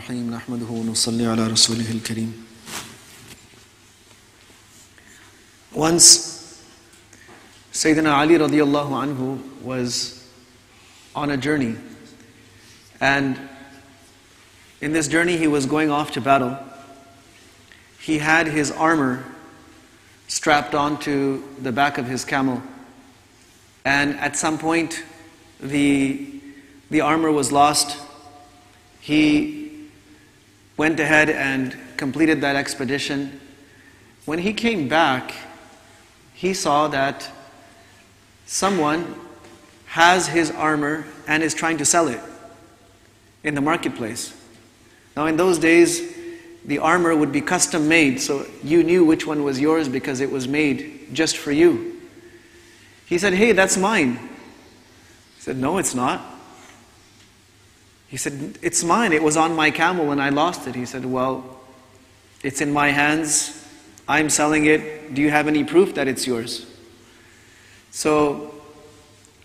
الرحيم نحمده ونصلي على رسوله الكريم. Once Sayyidina Ali radiallahu anhu was on a journey, and in this journey he was going off to battle. He had his armor strapped onto the back of his camel, and at some point the armor was lost. He went ahead and completed that expedition. When he came back, he saw that someone has his armor and is trying to sell it in the marketplace. Now in those days, the armor would be custom made, so you knew which one was yours because it was made just for you. He said, "Hey, that's mine." He said, "No, it's not." He said, "It's mine. It was on my camel and I lost it." He said, "Well, it's in my hands. I'm selling it. Do you have any proof that it's yours?" So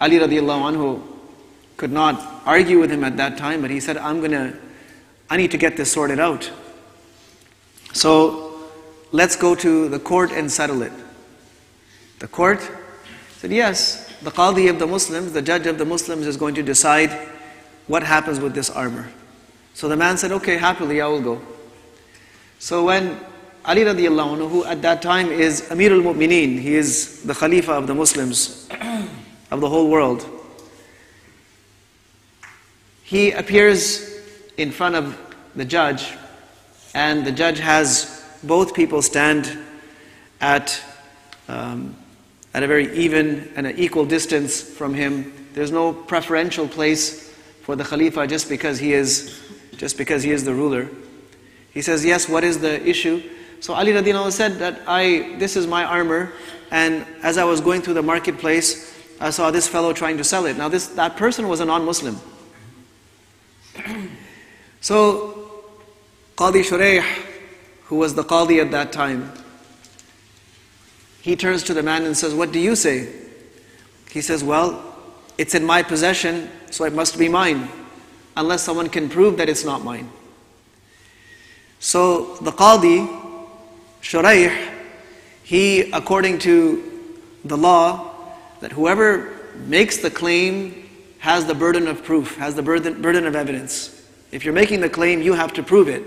Ali radiallahu anhu could not argue with him at that time, but he said, I need to get this sorted out. So let's go to the court and settle it. The court said, yes, the qadi of the Muslims, the judge of the Muslims is going to decide what happens with this armor. So the man said, okay, happily I will go. So when Ali radiallahu anhu, who at that time is Amirul Mu'mineen, he is the Khalifa of the Muslims, of the whole world, he appears in front of the judge, and the judge has both people stand at a very even and an equal distance from him. There's no preferential place for the Khalifa just because he is the ruler. He says, yes, what is the issue? So Ali radiallahu anhu said that this is my armor, and as I was going through the marketplace, I saw this fellow trying to sell it. Now that person was a non-Muslim. So Qadi Shurayh, who was the Qadi at that time, he turns to the man and says, what do you say? He says, well, it's in my possession, so it must be mine, unless someone can prove that it's not mine. So the Qadi, Shurayh, he, according to the law, that whoever makes the claim has the burden of proof, has the burden of evidence. If you're making the claim, you have to prove it,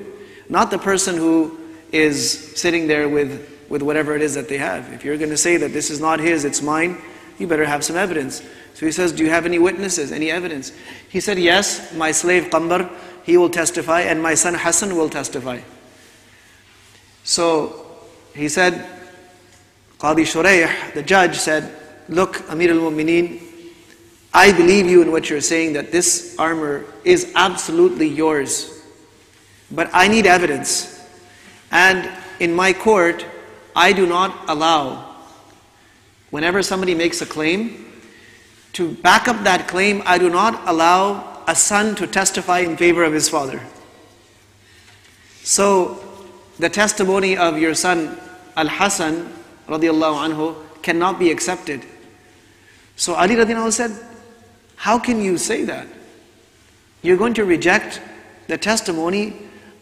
not the person who is sitting there with whatever it is that they have. If you're going to say that this is not his, it's mine, you better have some evidence. So he says, do you have any witnesses, any evidence? He said, yes, my slave Qambar, he will testify, and my son Hassan will testify. So he said, Qadi Shurayh, the judge, said, look, Amir al-Mu'mineen, I believe you in what you're saying, that this armor is absolutely yours. But I need evidence. And in my court, I do not allow, whenever somebody makes a claim, to back up that claim, I do not allow a son to testify in favor of his father. So the testimony of your son Al-Hasan radiallahu anhu cannot be accepted. So Ali radiallahu anhu said, how can you say that? You're going to reject the testimony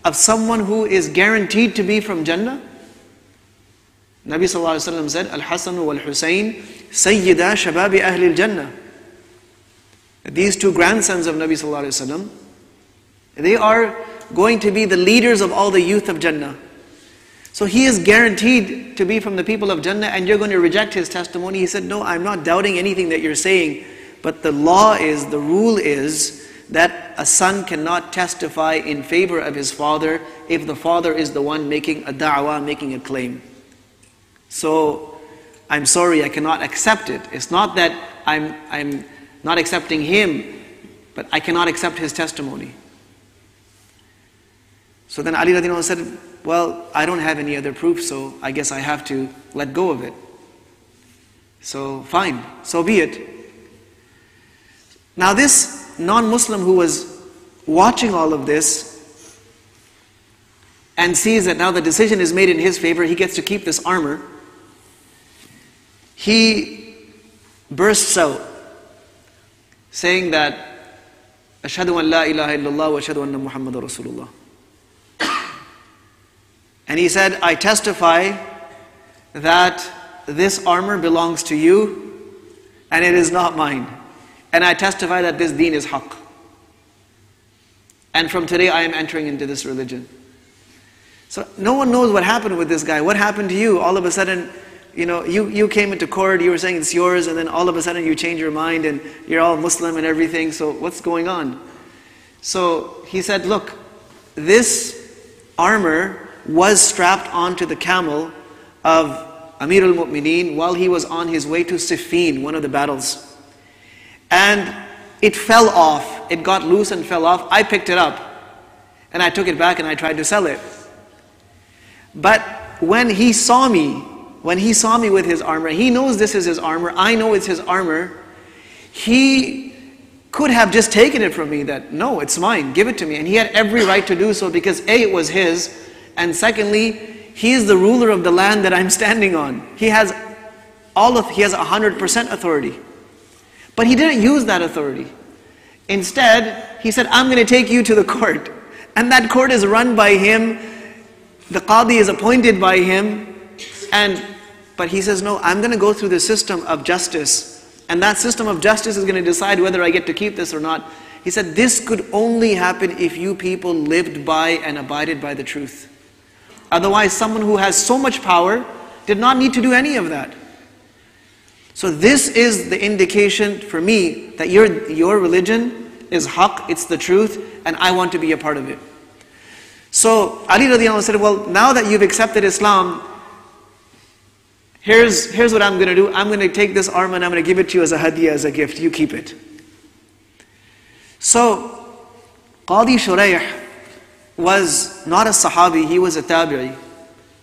of someone who is guaranteed to be from Jannah? Nabi sallallahu alayhi wa sallam said, Al-Hasan wal-Husayn sayyida shababi ahli al-Jannah. These two grandsons of Nabi sallallahu alayhi wa sallam, they are going to be the leaders of all the youth of Jannah. So he is guaranteed to be from the people of Jannah, and you're going to reject his testimony. He said, no, I'm not doubting anything that you're saying, but the rule is that a son cannot testify in favor of his father if the father is the one making a da'wah, making a claim. So I'm sorry, I cannot accept it. It's not that I'm not accepting him, but I cannot accept his testimony. So then Ali radiallahu anhu said, well, I don't have any other proof, so I guess I have to let go of it. So fine, so be it. Now this non-Muslim who was watching all of this and sees that now the decision is made in his favor, he gets to keep this armor, he bursts out saying that, Ashhadu an la ilaha illallah wa ashhadu anna Muhammadur Rasulullah. And he said, I testify that this armor belongs to you and it is not mine. And I testify that this deen is haqq. And from today I am entering into this religion. So no one knows what happened with this guy. What happened to you? All of a sudden, you came into court, you were saying it's yours, and then all of a sudden you change your mind and you're all Muslim and everything. So what's going on? So he said, look, this armor was strapped onto the camel of Amir al-Mu'mineen while he was on his way to Siffin, one of the battles. And it fell off. It got loose and fell off. I picked it up and I took it back and I tried to sell it. But when he saw me with his armor, he knows this is his armor, I know it's his armor, he could have just taken it from me that, no, it's mine, give it to me. And he had every right to do so because A, it was his, and secondly, he is the ruler of the land that I'm standing on. He has 100% authority. But he didn't use that authority. Instead, he said, I'm going to take you to the court. And that court is run by him. The qadi is appointed by him. But he says, no, I'm going to go through the system of justice. And that system of justice is going to decide whether I get to keep this or not. He said, this could only happen if you people lived by and abided by the truth. Otherwise, someone who has so much power did not need to do any of that. So this is the indication for me that your religion is haqq, it's the truth, and I want to be a part of it. So Ali radiallahu anhu said, well, now that you've accepted Islam, here's what I'm going to do. I'm going to take this armor and I'm going to give it to you as a hadiyah, as a gift. You keep it. So Qadi Shurayh was not a Sahabi, he was a Tabi'i,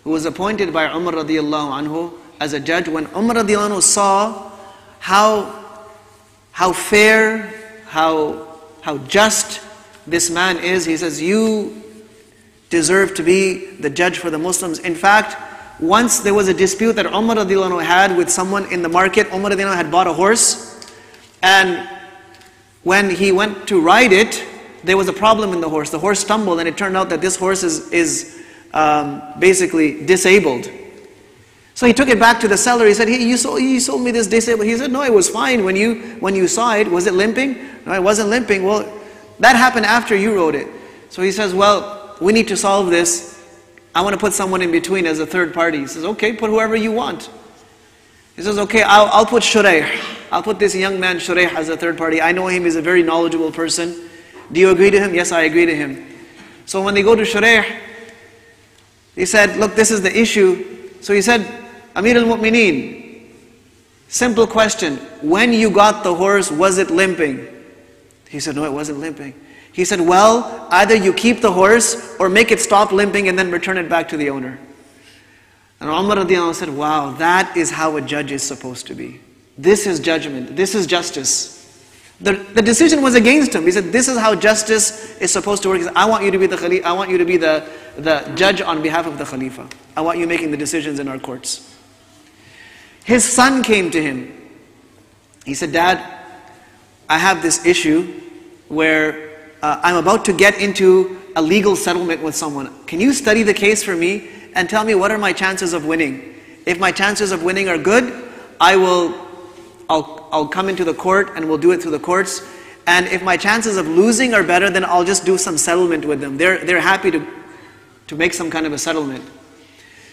who was appointed by Umar radiallahu anhu as a judge. When Umar radiallahu anhu saw how fair, how just this man is, he says, you deserve to be the judge for the Muslims. In fact, once there was a dispute that Umar radiallahu anhu had with someone in the market. Umar radiallahu anhu had bought a horse, and when he went to ride it, there was a problem in the horse. The horse stumbled, and it turned out that this horse is basically disabled. So he took it back to the seller. He said, hey, you sold me this disabled. He said, no, it was fine when you saw it. Was it limping? No, it wasn't limping. Well, that happened after you rode it. So he says, well, we need to solve this. I want to put someone in between as a third party. He says, okay, put whoever you want. He says, okay, I'll put Shurayh. I'll put this young man Shurayh as a third party. I know him, he's a very knowledgeable person. Do you agree to him? Yes, I agree to him. So when they go to Shurayh, he said, look, this is the issue. So he said, Amir al-Mu'mineen, simple question. When you got the horse, was it limping? He said, no, it wasn't limping. He said, well, either you keep the horse or make it stop limping and then return it back to the owner. And Umar radiallahu anhu said, wow, that is how a judge is supposed to be. This is judgment. This is justice. The decision was against him. He said, this is how justice is supposed to work. He said, I want you to be the Khalifa. I want you to be the judge on behalf of the Khalifa. I want you making the decisions in our courts. His son came to him. He said, Dad, I have this issue where I'm about to get into a legal settlement with someone. Can you study the case for me and tell me what are my chances of winning? If my chances of winning are good, I'll come into the court and we'll do it through the courts. And if my chances of losing are better, then I'll just do some settlement with them. They're happy to make some kind of a settlement.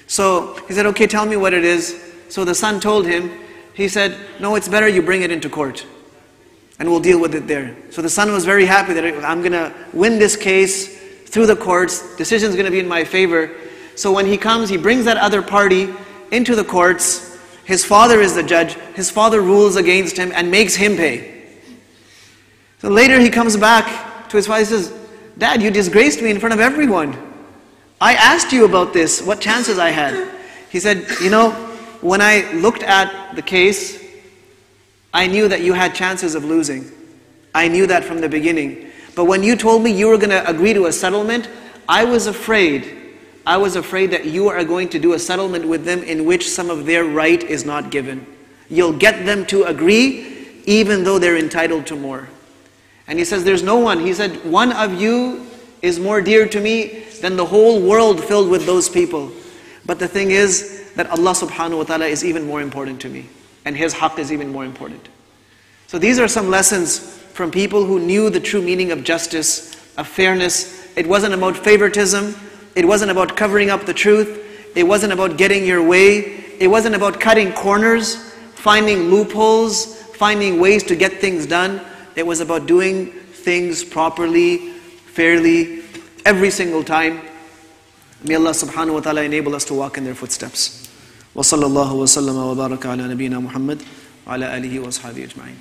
So he said, okay, tell me what it is. So the son told him, he said, no, it's better you bring it into court and we'll deal with it there. So the son was very happy that I'm going to win this case through the courts. Decision's going to be in my favor. So when he comes, he brings that other party into the courts. His father is the judge. His father rules against him and makes him pay. So later he comes back to his father. He says, Dad, you disgraced me in front of everyone. I asked you about this, what chances I had. He said, you know, when I looked at the case, I knew that you had chances of losing. I knew that from the beginning. But when you told me you were going to agree to a settlement, I was afraid that you are going to do a settlement with them in which some of their right is not given. You'll get them to agree even though they're entitled to more. And he says, there's no one. He said, one of you is more dear to me then the whole world filled with those people. But the thing is that Allah subhanahu wa ta'ala is even more important to me, and His haqq is even more important. So these are some lessons from people who knew the true meaning of justice, of fairness. It wasn't about favoritism. It wasn't about covering up the truth. It wasn't about getting your way. It wasn't about cutting corners, finding loopholes, finding ways to get things done. It was about doing things properly, fairly, every single time. May Allah subhanahu wa ta'ala enable us to walk in their footsteps. Wa sallallahu wa sallama wa baraka ala nabiyyina Muhammad wa ala alihi wa ashabihi ajma'in.